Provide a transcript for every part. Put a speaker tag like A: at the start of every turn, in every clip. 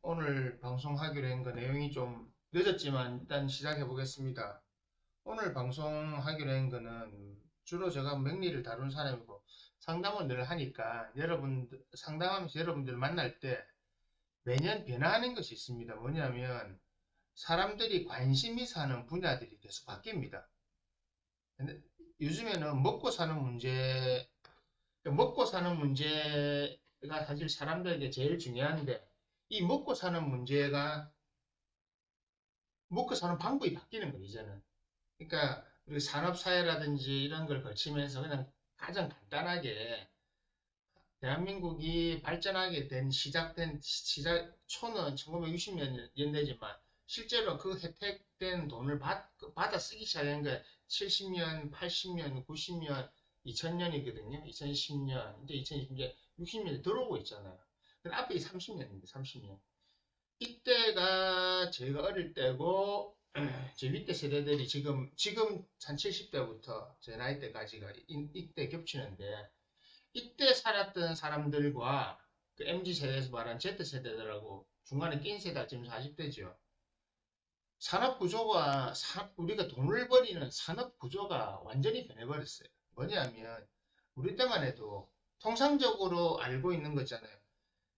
A: 오늘 방송하기로 한 거 내용이 좀 늦었지만 일단 시작해 보겠습니다. 오늘 방송하기로 한 거는 주로 제가 맥리를 다루는 사람이고 상담을 늘 하니까 여러분들 상담하면서 여러분들 만날 때 매년 변화하는 것이 있습니다. 뭐냐면 사람들이 관심이 사는 분야들이 계속 바뀝니다. 근데 요즘에는 먹고 사는 문제가 사실 사람들에게 제일 중요한데 이 먹고 사는 문제가 먹고 사는 방법이 바뀌는 거예요, 이제는. 그러니까 우리 산업사회라든지 이런 걸 거치면서 그냥 가장 간단하게 대한민국이 발전하게 시작초는 1960년대지만 실제로 그 혜택된 돈을 받아 쓰기 시작한 게 70년, 80년, 90년, 2000년이거든요. 2010년, 이제 2020년, 이제 60년대 들어오고 있잖아요. 그 앞에 30년입니다. 30년. 이때가 제가 어릴 때고 제 윗대 세대들이 지금 한 70대부터 제 나이 때까지가 이때 겹치는데 이때 살았던 사람들과 그 MZ 세대에서 말하는 Z 세대들하고 중간에 낀 세대가 지금 40대죠. 산업 구조가 우리가 돈을 벌이는 산업 구조가 완전히 변해버렸어요. 뭐냐면 우리 때만 해도 통상적으로 알고 있는 거잖아요.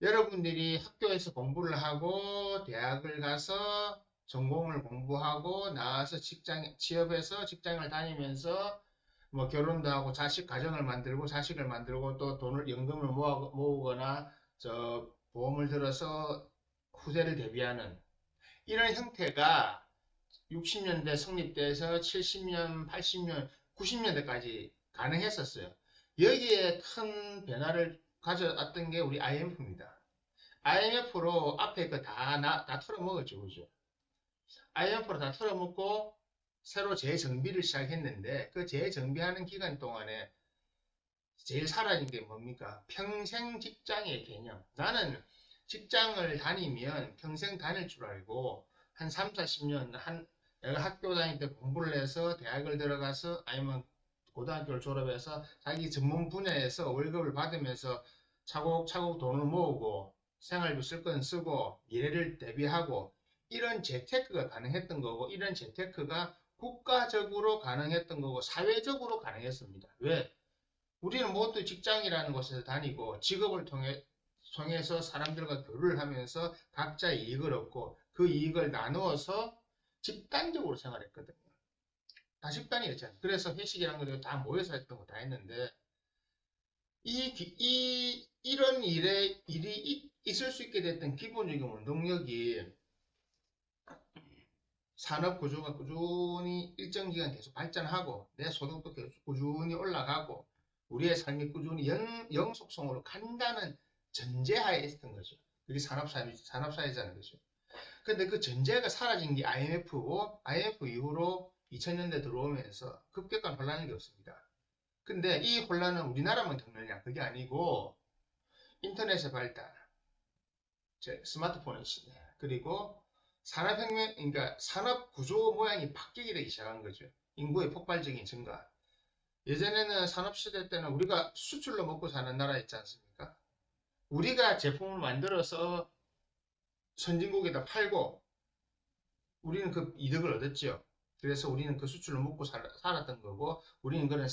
A: 여러분들이 학교에서 공부를 하고 대학을 가서 전공을 공부하고 나와서 취업해서 직장을 다니면서 뭐 결혼도 하고 가정을 만들고 자식을 만들고 또 연금을 모으거나 보험을 들어서 후세를 대비하는 이런 형태가 60년대 성립돼서 70년, 80년, 90년대까지 가능했었어요. 여기에 큰 변화를 가져왔던 게 우리 IMF입니다. IMF로 앞에 다 털어먹었죠, 그죠? IMF로 다 털어먹고 새로 재정비를 시작했는데 그 재정비하는 기간 동안에 제일 사라진 게 뭡니까? 평생 직장의 개념. 나는 직장을 다니면 평생 다닐 줄 알고 한 3, 40년 내가 학교 다닐 때 공부를 해서 대학을 들어가서 아니면 고등학교를 졸업해서 자기 전문 분야에서 월급을 받으면서 차곡차곡 돈을 모으고 생활비 쓸 건 쓰고 미래를 대비하고 이런 재테크가 가능했던 거고 이런 재테크가 국가적으로 가능했던 거고 사회적으로 가능했습니다. 왜? 우리는 모두 직장이라는 곳에서 다니고 직업을 통해서 사람들과 교류를 하면서 각자 이익을 얻고 그 이익을 나누어서 집단적으로 생활했거든요. 다 집단이었잖아요. 그래서 회식이라는 것도 다 모여서 했던 거 다 했는데 이런 일이 있을 수 있게 됐던 기본적인 원동력이 산업 구조가 꾸준히 일정 기간 계속 발전하고 내 소득도 계속 꾸준히 올라가고 우리의 삶이 꾸준히 영속성으로 간다는 전제하에 있었던 거죠. 그게 산업사회자는 거죠. 근데 그 전제가 사라진 게 IMF고 IMF 이후로 2000년대 들어오면서 급격한 혼란이 없습니다. 근데 이 혼란은 우리나라만 겪느냐? 그게 아니고 인터넷의 발달, 스마트폰의 시대, 그리고 산업혁명, 그러니까 산업 구조 모양이 바뀌게 되기 시작한 거죠. 인구의 폭발적인 증가. 예전에는 산업시대 때는 우리가 수출로 먹고 사는 나라였지 않습니까? 우리가 제품을 만들어서 선진국에다 팔고 우리는 그 이득을 얻었죠. 그래서 우리는 그 수출로 먹고 살았던 거고 우리는 그런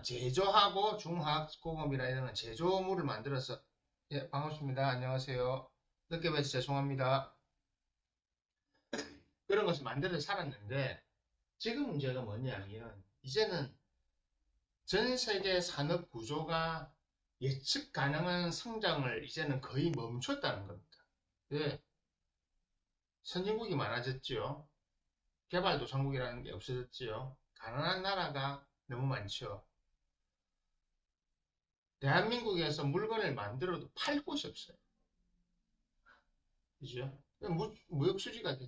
A: 제조하고 중화학공업이나 이런 제조물을 만들어서 예, 반갑습니다. 안녕하세요. 늦게 뵈서 죄송합니다. 그런 것을 만들어서 살았는데 지금 문제가 뭐냐면 이제는 전 세계 산업 구조가 예측 가능한 성장을 이제는 거의 멈췄다는 겁니다. 왜? 선진국이 많아졌죠. 개발도상국이라는 게 없어졌지요. 가난한 나라가 너무 많죠. 대한민국에서 물건을 만들어도 팔 곳이 없어요. 그죠? 무역 수지가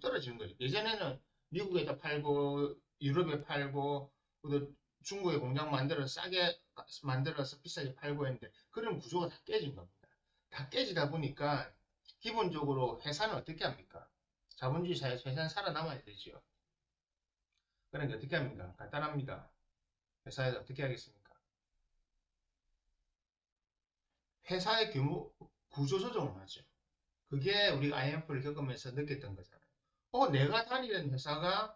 A: 떨어지는 거죠. 예전에는 미국에다 팔고 유럽에 팔고 또 중국에 공장 만들어서 싸게 만들어서 비싸게 팔고 했는데 그런 구조가 다 깨진 겁니다. 다 깨지다 보니까 기본적으로 회사는 어떻게 합니까? 자본주의 사회에서 회사는 살아남아야 되죠. 그러니까 어떻게 합니까? 간단합니다. 회사에서 어떻게 하겠습니까? 회사의 규모 구조 조정을 하죠. 그게 우리가 IMF를 겪으면서 느꼈던 거잖아요. 내가 다니는 회사가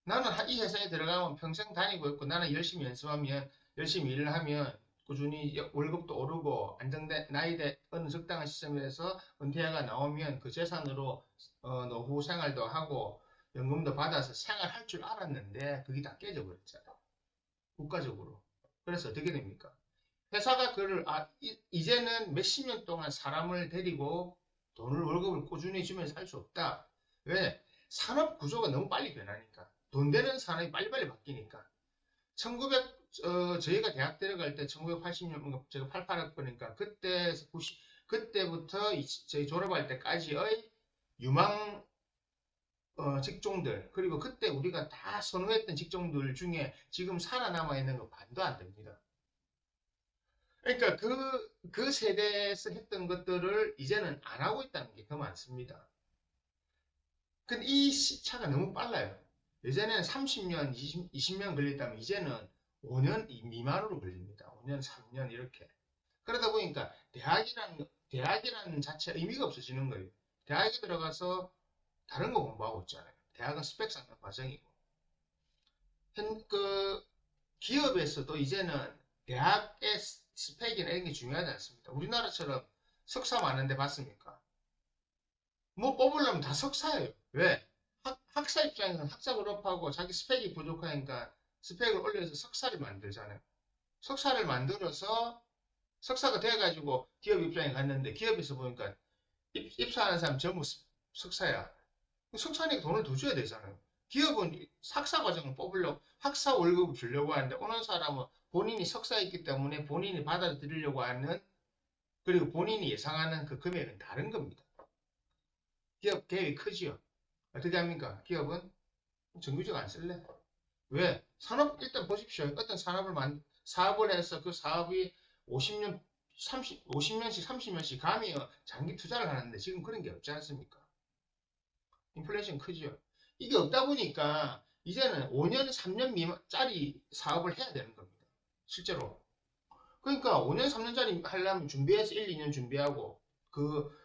A: 나는 이 회사에 들어가면 평생 다니고 있고 나는 열심히 연습하면 열심히 일을 하면 꾸준히 월급도 오르고 안정된 나이대 어느 적당한 시점에서 은퇴가 나오면 그 재산으로 노후 생활도 하고 연금도 받아서 생활할 줄 알았는데 그게 다 깨져버렸잖아요. 국가적으로. 그래서 어떻게 됩니까? 회사가 그를 이제는 몇십 년 동안 사람을 데리고 돈을 월급을 꾸준히 주면서 살 수 없다. 왜? 산업 구조가 너무 빨리 변하니까. 돈 되는 산업이 빨리빨리 바뀌니까. 저희가 대학 들어갈 때 1980년, 제가 88학번이니까 그때부터 저희 졸업할 때까지의 유망 직종들, 그리고 그때 우리가 다 선호했던 직종들 중에 지금 살아남아 있는 거 반도 안 됩니다. 그러니까 그 세대에서 했던 것들을 이제는 안 하고 있다는 게 더 많습니다. 근데 이 시차가 너무 빨라요. 예전에는 30년, 20년 걸렸다면 이제는 5년 미만으로 걸립니다. 5년, 3년 이렇게. 그러다 보니까 대학이라는 자체 의미가 없어지는 거예요. 대학에 들어가서 다른 거 공부하고 있잖아요. 대학은 스펙 쌓는 과정이고. 그 기업에서도 이제는 대학의 스펙이나 이런 게 중요하지 않습니다. 우리나라처럼 석사 많은데 봤습니까? 뭐 뽑으려면 다 석사예요. 왜? 학사 입장에서는 학사 졸업하고 자기 스펙이 부족하니까 스펙을 올려서 석사를 만들잖아요. 석사를 만들어서 석사가 돼가지고 기업 입장에 갔는데 기업에서 보니까 입사하는 사람 전부 석사야. 석사니까 돈을 더 줘야 되잖아요. 기업은 학사 과정을 뽑으려고 학사 월급을 주려고 하는데 오는 사람은 본인이 석사였기 때문에 본인이 받아들이려고 하는 그리고 본인이 예상하는 그 금액은 다른 겁니다. 기업 계획이 크지요. 어떻게 합니까? 기업은 정규직 안 쓸래. 왜? 산업 일단 보십시오. 어떤 사업을 해서 그 사업이 50년, 50년씩 30년씩 가면 장기 투자를 하는데 지금 그런 게 없지 않습니까? 인플레이션 크죠. 이게 없다 보니까 이제는 5년, 3년 미만짜리 사업을 해야 되는 겁니다. 실제로. 그러니까 5년, 3년짜리 하려면 준비해서 1, 2년 준비하고 그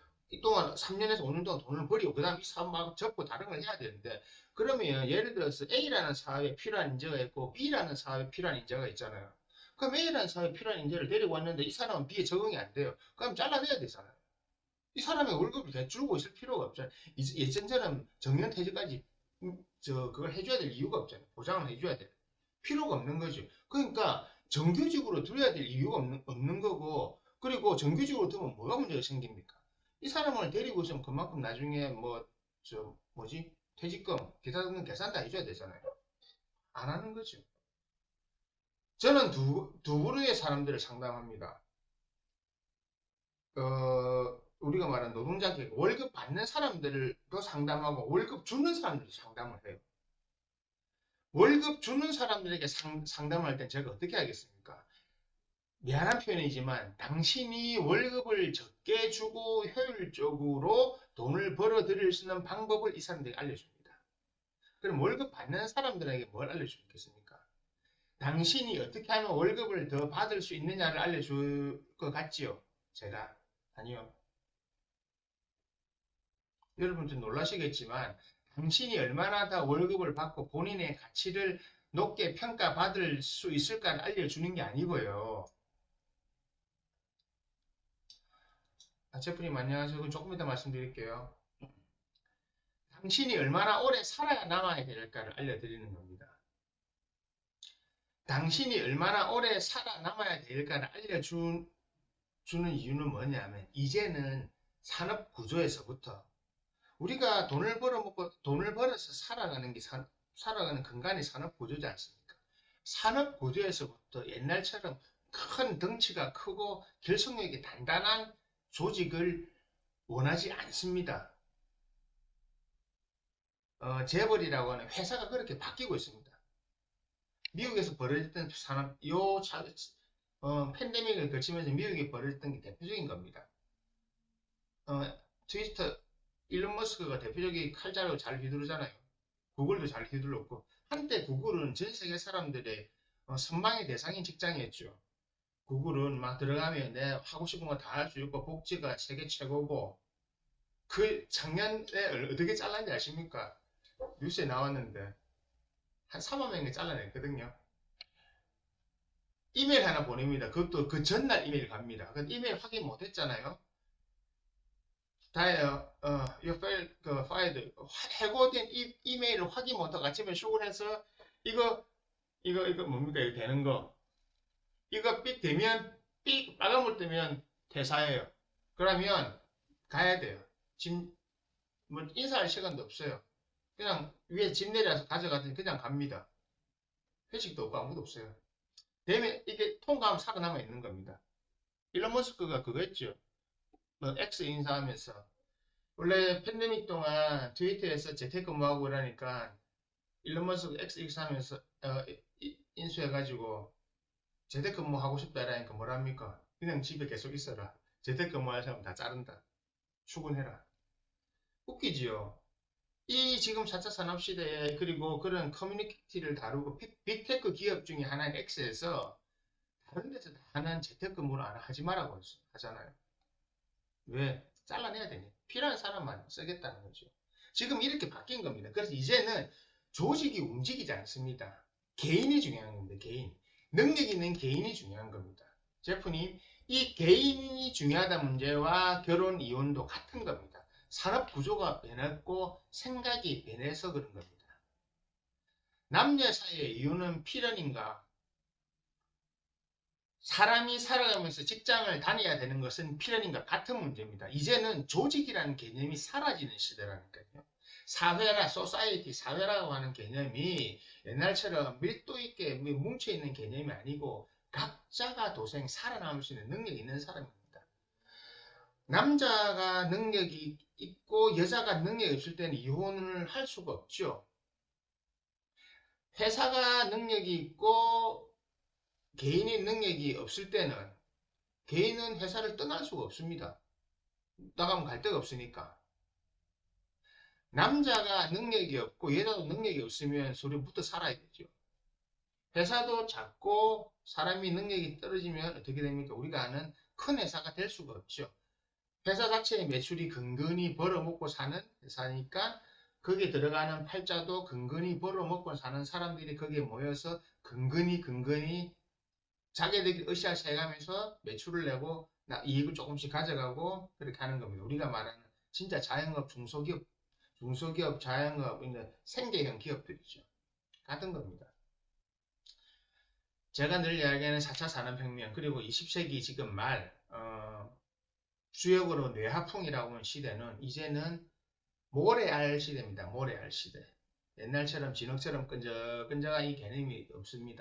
A: 동안 3년에서 5년 동안 돈을 버리고 그다음 이 사업 막 접고 다른 걸 해야 되는데 그러면 예를 들어서 A라는 사업에 필요한 인재가 있고 B라는 사업에 필요한 인재가 있잖아요. 그럼 A라는 사업에 필요한 인재를 데리고 왔는데 이 사람은 B에 적응이 안 돼요. 그럼 잘라내야 되잖아요. 이 사람의 월급을 대주고 있을 필요가 없잖아요. 예전처럼 정년퇴직까지 그걸 해줘야 될 이유가 없잖아요. 보장을 해줘야 될 필요가 없는 거죠. 그러니까 정규직으로 둘러야 될 이유가 없는 거고 그리고 정규직으로 두면 뭐가 문제가 생깁니까? 이 사람을 데리고 있으면 그만큼 나중에 퇴직금, 기타 등등 계산 다 해줘야 되잖아요. 안 하는 거죠. 저는 두 부류의 사람들을 상담합니다. 우리가 말하는 노동자 계급, 월급 받는 사람들도 상담하고 월급 주는 사람들도 상담을 해요. 월급 주는 사람들에게 상담할 땐 제가 어떻게 하겠습니까? 미안한 표현이지만 당신이 월급을 적게 주고 효율적으로 돈을 벌어 들일 수 있는 방법을 이 사람들에게 알려줍니다. 그럼 월급 받는 사람들에게 뭘 알려주겠습니까? 당신이 어떻게 하면 월급을 더 받을 수 있느냐를 알려줄 것 같지요? 제가 아니요. 여러분 좀 놀라시겠지만 당신이 얼마나 더 월급을 받고 본인의 가치를 높게 평가받을 수 있을까를 알려주는 게 아니고요. 제프님 안녕하세요. 조금 이따 말씀드릴게요. 당신이 얼마나 오래 살아남아야 될까를 알려드리는 겁니다. 당신이 얼마나 오래 살아남아야 될까를 알려주는 이유는 뭐냐면 이제는 산업 구조에서부터 우리가 돈을 벌어서 살아가는 근간이 산업 구조지 않습니까? 산업 구조에서부터 옛날처럼 큰 덩치가 크고 결속력이 단단한 조직을 원하지 않습니다. 재벌이라고 하는 회사가 그렇게 바뀌고 있습니다. 미국에서 벌어졌던 팬데믹을 거치면서 미국에 벌어졌던 게 대표적인 겁니다. 트위터 일론 머스크가 대표적인 칼자루 잘 휘두르잖아요. 구글도 잘 휘둘렀고 한때 구글은 전 세계 사람들의 선망의 대상인 직장이었죠. 구글은 막 들어가면 내 하고 싶은 거 다 할 수 있고 복지가 세계 최고고 그 작년에 어떻게 잘랐는지 아십니까? 뉴스에 나왔는데 한 3만 명이 잘라냈거든요. 이메일 하나 보냅니다. 그것도 그 전날 이메일 갑니다. 그 이메일 확인 못했잖아요. 다예요. 이 파일, 그 파일들 해고된 이메일을 확인 못하고 아침에 출근해서 이거 뭡니까? 이거 되는 거. 이거 삑 되면 삑 빨간불 뜨면 퇴사예요. 그러면 가야 돼요. 짐, 뭐 인사할 시간도 없어요. 그냥 위에 짐 내려서 가져가더니 그냥 갑니다. 회식도 없고 아무도 없어요. 되면 이게 통과하면 살아남아 있는 겁니다. 일론 머스크가 그거 했죠. 뭐 X 인사하면서 원래 팬데믹 동안 트위터에서 재택근무하고 이러니까 일론 머스크 X 인수하면서 인수해가지고 재택근무하고 싶다 이러니까 뭐랍니까? 그냥 집에 계속 있어라. 재택근무할 사람 다 자른다. 출근해라. 웃기지요. 이 지금 4차 산업시대에 그리고 그런 커뮤니티를 다루고 빅테크 기업 중에 하나인 X에서 다른 데서 다 하는 재택근무를 안 하지 말라고 하잖아요. 왜? 잘라내야 되니? 필요한 사람만 쓰겠다는 거죠. 지금 이렇게 바뀐 겁니다. 그래서 이제는 조직이 움직이지 않습니다. 개인이 중요한 겁니다. 개인. 능력 있는 개인이 중요한 겁니다. 제프님, 이 개인이 중요하다는 문제와 결혼 이혼도 같은 겁니다. 산업 구조가 변했고 생각이 변해서 그런 겁니다. 남녀 사이의 이혼은 필연인가? 사람이 살아가면서 직장을 다녀야 되는 것은 필연인가 같은 문제입니다. 이제는 조직이라는 개념이 사라지는 시대라니까요. 사회라, 소사이티, 사회라고 하는 개념이 옛날처럼 밀도 있게 뭉쳐있는 개념이 아니고 각자가 도생 살아남을 수 있는 능력이 있는 사람입니다. 남자가 능력이 있고 여자가 능력이 없을 때는 이혼을 할 수가 없죠. 회사가 능력이 있고 개인의 능력이 없을 때는 개인은 회사를 떠날 수가 없습니다. 나가면 갈 데가 없으니까. 남자가 능력이 없고 여자도 능력이 없으면 서로 붙어 살아야 되죠. 회사도 작고 사람이 능력이 떨어지면 어떻게 됩니까? 우리가 아는 큰 회사가 될 수가 없죠. 회사 자체의 매출이 근근히 벌어먹고 사는 회사니까 거기에 들어가는 팔자도 근근히 벌어먹고 사는 사람들이 거기에 모여서 근근히 자기들이 으쌰으쌰 해가면서 매출을 내고 이익을 조금씩 가져가고 그렇게 하는 겁니다. 우리가 말하는 진짜 자영업, 중소기업, 자영업, 생계형 기업들이죠. 같은 겁니다. 제가 늘 이야기하는 4차 산업혁명 그리고 20세기 지금 말 주역으로 뇌하풍이라고 하는 시대는 이제는 모래알 시대입니다. 모래알 시대. 옛날처럼 진흙처럼 끈적끈적한 이 개념이 없습니다.